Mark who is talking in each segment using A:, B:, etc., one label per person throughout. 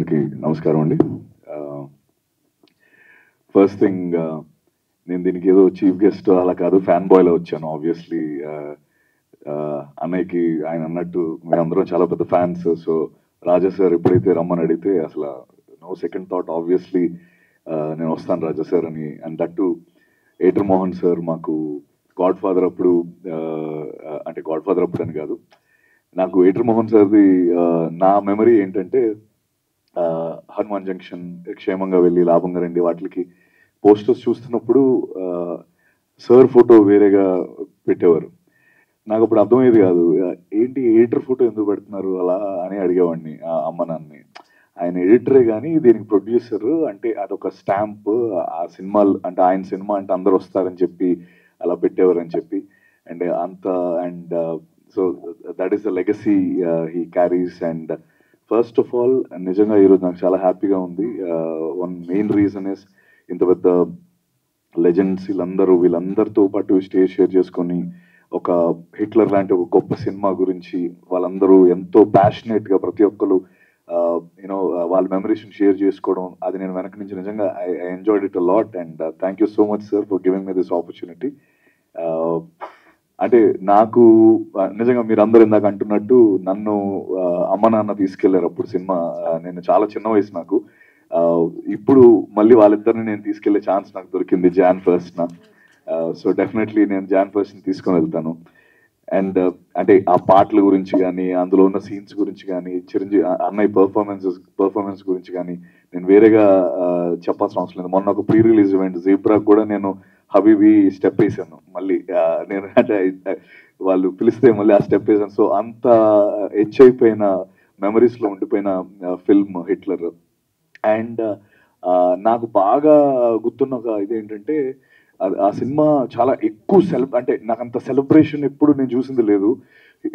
A: అందరికీ నమస్కారం అండి. ఫస్ట్ థింగ్, నేను దీనికి ఏదో చీఫ్ గెస్ట్ అలా కాదు, ఫ్యాన్ బాయ్లో వచ్చాను. ఆబ్వియస్లీ అన్నయ్యకి ఆయన అన్నట్టు మేమందరం చాలా పెద్ద ఫ్యాన్స్. సో రాజా సార్ ఎప్పుడైతే రమ్మని అడిగితే అసలు నో సెకండ్ థాట్, ఆబ్వియస్లీ నేను వస్తాను రాజా సార్ అని. And that Ather Mohan sir మాకు గాడ్ ఫాదర్ అప్పుడు, అంటే గాడ్ ఫాదర్ అప్పుడు అని కాదు, నాకు ఏటర్ మోహన్ సార్ది నా మెమరీ ఏంటంటే, హనుమాన్ జంక్షన్ క్షేమంగా వెళ్ళి లాభంగా రండి వాటికి పోస్టర్స్ చూస్తున్నప్పుడు సార్ ఫోటో వేరేగా పెట్టేవారు. నాకు అప్పుడు అర్థమయ్యేది కాదు, ఏంటి ఎడిటర్ ఫోటో ఎందుకు పెడుతున్నారు అలా అని అడిగేవాడిని అమ్మ నాన్నని. ఆయన ఎడిటరే కానీ దీనికి ప్రొడ్యూసర్, అంటే అదొక స్టాంప్, ఆ సినిమాలు అంటే ఆయన సినిమా అంటే అందరు వస్తారని చెప్పి అలా పెట్టేవారు అని చెప్పి. అండ్ అంత and so that is the legacy he carries. And first of all నిజంగా ఈరోజు నాకు చాలా హ్యాపీగా ఉంది. వన్ మెయిన్ రీజన్ ఇస్ ఇంత పెద్ద లెజెండ్స్ వీళ్ళందరితో పాటు స్టేజ్ షేర్ చేసుకొని ఒక హిట్లర్ లాంటి ఒక గొప్ప సినిమా గురించి వాళ్ళందరూ ఎంతో ప్యాషనేట్గా ప్రతి ఒక్కరు యూనో వాళ్ళ మెమరీస్ని షేర్ చేసుకోవడం, అది నేను వెనక నుంచి నిజంగా I enjoyed it a lot. And thank you so much sir for giving me this opportunity. అంటే నాకు నిజంగా మీరు అందరు ఇందాక అంటున్నట్టు నన్ను అమ్మ నాన్న తీసుకెళ్లారు అప్పుడు సినిమా. నేను చాలా చిన్న వయసు నాకు. ఇప్పుడు మళ్ళీ వాళ్ళిద్దరిని నేను తీసుకెళ్లే ఛాన్స్ నాకు దొరికింది Jan 1st. సో డెఫినెట్లీ నేను Jan 1st తీసుకొని వెళ్తాను. అండ్ అంటే ఆ పాటల గురించి కానీ, అందులో ఉన్న సీన్స్ గురించి కానీ, చిరంజీవి అన్నయ్య పర్ఫార్మెన్స్ గురించి కానీ నేను వేరేగా చెప్పాల్సిన అవసరం లేదు. మొన్న ఒక ప్రీ రిలీజ్ ఈవెంట్ జీబ్రా కూడా నేను హబీబీ స్టెప్ వేసాను మళ్ళీ. నేను అంటే వాళ్ళు పిలిస్తే మళ్ళీ ఆ స్టెప్ వేసాను. సో అంత హెచ్ అయిపోయిన మెమరీస్లో ఉండిపోయిన ఫిల్మ్ హిట్లర్. అండ్ నాకు బాగా గుర్తున్న ఒక ఇదేంటంటే, ఆ సినిమా చాలా ఎక్కువ అంటే నాకు అంత సెలబ్రేషన్ ఎప్పుడు నేను చూసింది లేదు.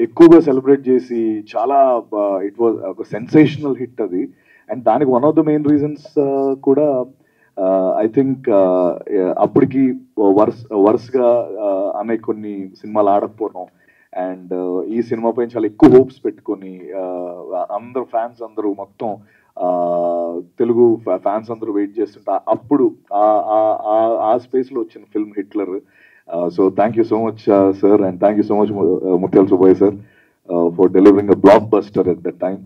A: ఎక్కువగా సెలబ్రేట్ చేసి చాలా ఇట్ వాజ్ ఒక సెన్సేషనల్ హిట్ అది. అండ్ దానికి one of the main reasons కూడా ఐ థింక్ అప్పటికి వరుసగా అన్నయ్య కొన్ని సినిమాలు ఆడకపోవడం, అండ్ ఈ సినిమా పైన చాలా ఎక్కువ హోప్స్ పెట్టుకొని అందరు ఫ్యాన్స్ అందరూ మొత్తం తెలుగు ఫ్యాన్స్ అందరూ వెయిట్ చేస్తుంటా అప్పుడు ఆ స్పేస్లో వచ్చిన film Hitler. So thank you so much sir, and thank you so much Mutyala Subbaiah sir for delivering a blockbuster at that time.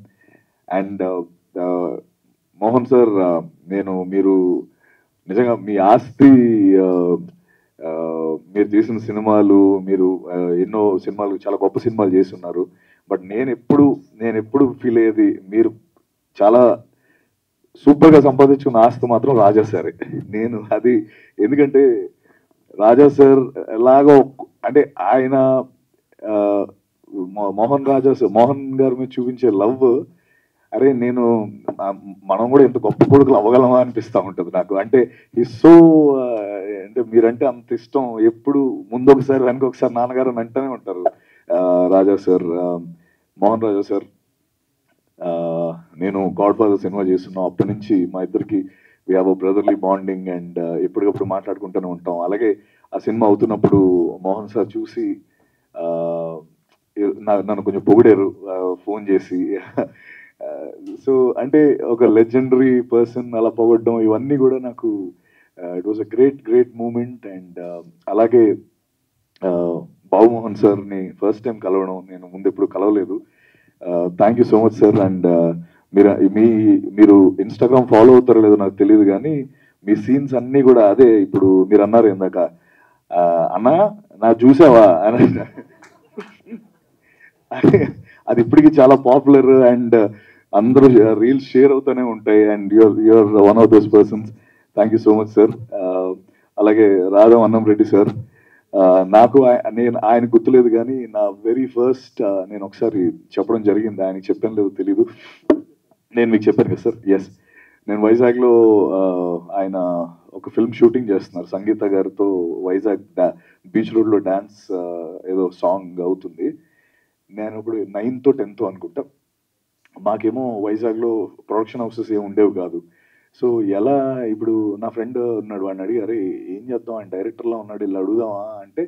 A: And Mohan sir, మీరు నిజంగా మీ ఆస్తి, మీరు చేసిన సినిమాలు, మీరు ఎన్నో సినిమాలు చాలా గొప్ప సినిమాలు చేస్తున్నారు. బట్ నేను ఎప్పుడు ఫీల్ అయ్యేది, మీరు చాలా సూపర్గా సంపాదించుకున్న ఆస్తి మాత్రం రాజా సారే. నేను అది ఎందుకంటే రాజా సార్ ఎలాగో అంటే ఆయన మోహన్ గారి మీద చూపించే లవ్, అరే మనం కూడా ఎంత గొప్ప కొడుకులు అవ్వగలమా అనిపిస్తూ ఉంటుంది నాకు. అంటే ఈ సో అంటే మీరంటే అంత ఇష్టం, ఎప్పుడు ముందొకసారి వెనకొకసారి నాన్నగారు అని అంటూనే ఉంటారు రాజా సార్, మోహన్ రాజా సార్. నేను గాడ్ ఫాదర్ సినిమా చేస్తున్నాం అప్పటి నుంచి మా ఇద్దరికి we have a brotherly bonding, and ఎప్పటికప్పుడు మాట్లాడుకుంటూనే ఉంటాం. అలాగే ఆ సినిమా అవుతున్నప్పుడు మోహన్ సార్ చూసి నన్ను కొంచెం పొగిడారు ఫోన్ చేసి. సో అంటే ఒక లెజెండరీ పర్సన్ అలా పొగడడం ఇవన్నీ కూడా నాకు it was a great moment. And అలాగే బాబుమోహన్ సార్ని ఫస్ట్ టైం కలవడం, నేను ముందు ఎప్పుడు కలవలేదు. Thank you so much sir. And మీరు ఇన్స్టాగ్రామ్ ఫాలో అవుతారో లేదో నాకు తెలియదు కానీ మీ సీన్స్ అన్నీ కూడా అదే, ఇప్పుడు మీరు అన్నారు ఇందాక అన్న నా చూసావా అని, అది ఇప్పటికీ చాలా పాపులర్ అండ్ అందరూ రీల్స్ షేర్ అవుతూనే ఉంటాయి. And you are one of those persons. Thank you so much sir. అలాగే రాధం అన్నం రెడ్డి సార్, నాకు నేను ఆయన గుర్తులేదు కానీ నా వెరీ ఫస్ట్ నేను ఒకసారి చెప్పడం జరిగింది, ఆయనకి చెప్పాను లేదు తెలీదు, నేను మీకు చెప్పాను కదా సార్. ఎస్, నేను వైజాగ్లో ఆయన ఒక ఫిల్మ్ షూటింగ్ చేస్తున్నారు సంగీత గారితో. వైజాగ్ బీచ్ రోడ్లో డ్యాన్స్ ఏదో సాంగ్ అవుతుంది. నేను ఇప్పుడు 9th 10th అనుకుంటా. మాకేమో వైజాగ్లో ప్రొడక్షన్ హౌసెస్ ఏమి ఉండేవి కాదు. సో ఎలా ఇప్పుడు నా ఫ్రెండ్ ఉన్నాడు, వాడిని అడిగారు ఏం చేద్దాం, ఆయన డైరెక్టర్లో ఉన్నాడు, వెళ్ళి అడుగుదామా అంటే,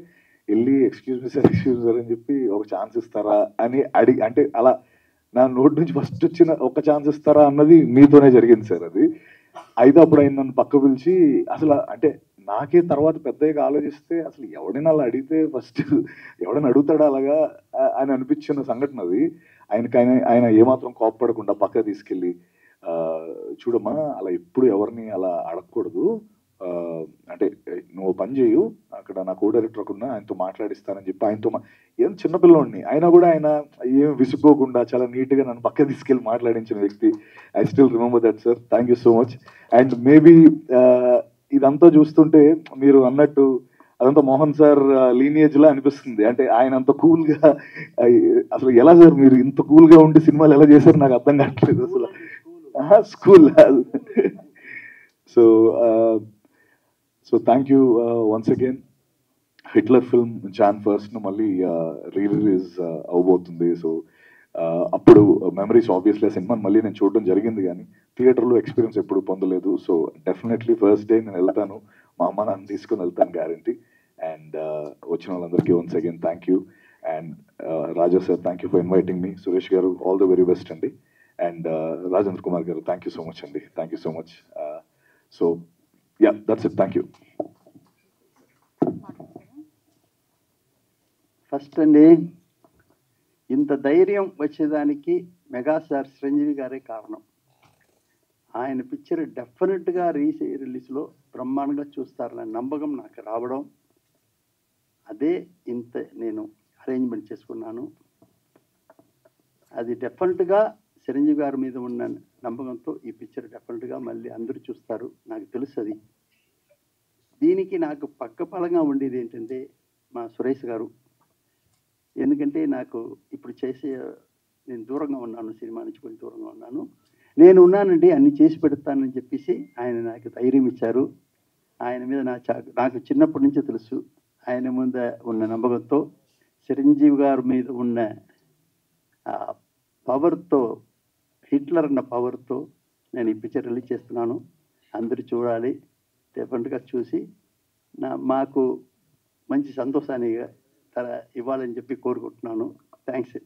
A: వెళ్ళి ఎక్స్క్యూజ్ మీ సార్ అని చెప్పి ఒక ఛాన్స్ ఇస్తారా అని అంటే అలా నా నోటి నుంచి ఫస్ట్ వచ్చిన ఒక ఛాన్స్ ఇస్తారా అన్నది మీతోనే జరిగింది సార్. అది అయితే అప్పుడు ఆయన నన్ను పక్క పిలిచి అసలు అంటే నాకే తర్వాత పెద్దగా ఆలోచిస్తే అసలు ఎవడైనా అలా అడిగితే ఫస్ట్ ఎవడైనా అడుగుతాడా అలాగా అని అనిపించిన సంఘటన అది. ఆయన ఏమాత్రం కోప్పడకుండా పక్క తీసుకెళ్ళి చూడమ్మా అలా ఎప్పుడు ఎవరిని అలా అడగకూడదు, అంటే నువ్వు పని చేయు, అక్కడ నా కో డైరెక్టర్ ఉన్నా ఆయనతో మాట్లాడిస్తానని చెప్పి ఆయనతో ఏం చిన్నపిల్లోడిని అయినా కూడా ఆయన ఏం విసుక్కోకుండా చాలా నీట్గా నన్ను పక్క తీసుకెళ్ళి మాట్లాడించిన వ్యక్తి. I still remember that sir. Thank you so much. And maybe ఇదంతా చూస్తుంటే మీరు అన్నట్టు అదంతా మోహన్ సార్ లీనియేజ్ లా అనిపిస్తుంది. అంటే ఆయన అంత కూల్ గా అసలు ఎలా సార్ మీరు ఇంత కూల్ గా ఉండి సినిమాలు ఎలా చేశారు నాకు అర్థం కావట్లేదు అసలు. School so so thank you once again. Hitler film జాన్ 1st మళ్ళీ రిలీజ్ అవబోతుంది. సో అప్పుడు మెమరీస్ ఆబ్వియస్లీ సినిమాని మళ్ళీ నేను చూడడం జరిగింది కానీ థియేటర్లో ఎక్స్పీరియన్స్ ఎప్పుడు పొందలేదు. సో డెఫినెట్లీ ఫస్ట్ డే నేను వెళ్తాను, మా అమ్మ నాన్న తీసుకుని వెళ్తాను గ్యారంటీ. అండ్ వచ్చిన వాళ్ళందరికీ once again thank you. And Raja sir thank you for inviting me. Suresh garu all the very best అండి. And Rajendra Kumar garu thank you so much అండి. Thank you so much. So yeah that's it. Thank you.
B: First అండి, ఇంత ధైర్యం వచ్చేదానికి megastar Chiranjeevi గారే కారణం. ఆయన picture డెఫినెట్గా రిలీజ్లో బ్రహ్మాండంగా చూస్తారన్న నమ్మకం నాకు రావడం, అదే ఇంత నేను అరేంజ్మెంట్ చేసుకున్నాను. అది డెఫినెట్గా చిరంజీవి గారి మీద ఉన్న నమ్మకంతో ఈ పిక్చర్ డెఫినెట్గా మళ్ళీ అందరూ చూస్తారు, నాకు తెలుసు. అది దీనికి నాకు పక్కపలంగా ఉండేది ఏంటంటే మా సురేష్ గారు. ఎందుకంటే నాకు ఇప్పుడు నేను దూరంగా ఉన్నాను, సినిమా నుంచి కొంచెం దూరంగా ఉన్నాను. నేను ఉన్నానండి అన్ని చేసి పెడతానని చెప్పేసి ఆయన నాకు ధైర్యం ఇచ్చారు. ఆయన మీద నాకు చిన్నప్పటి నుంచే తెలుసు. ఆయన ముందు ఉన్న నమ్మకంతో, చిరంజీవి గారి మీద ఉన్న పవర్తో, హిట్లర్ అన్న పవర్తో నేను ఈ పిక్చర్ రిలీజ్ చేస్తున్నాను. అందరూ చూడాలి, డెఫినెట్గా చూసి మాకు మంచి సంతోషాన్ని ఇవ్వాలని చెప్పి కోరుకుంటున్నాను. థ్యాంక్స్.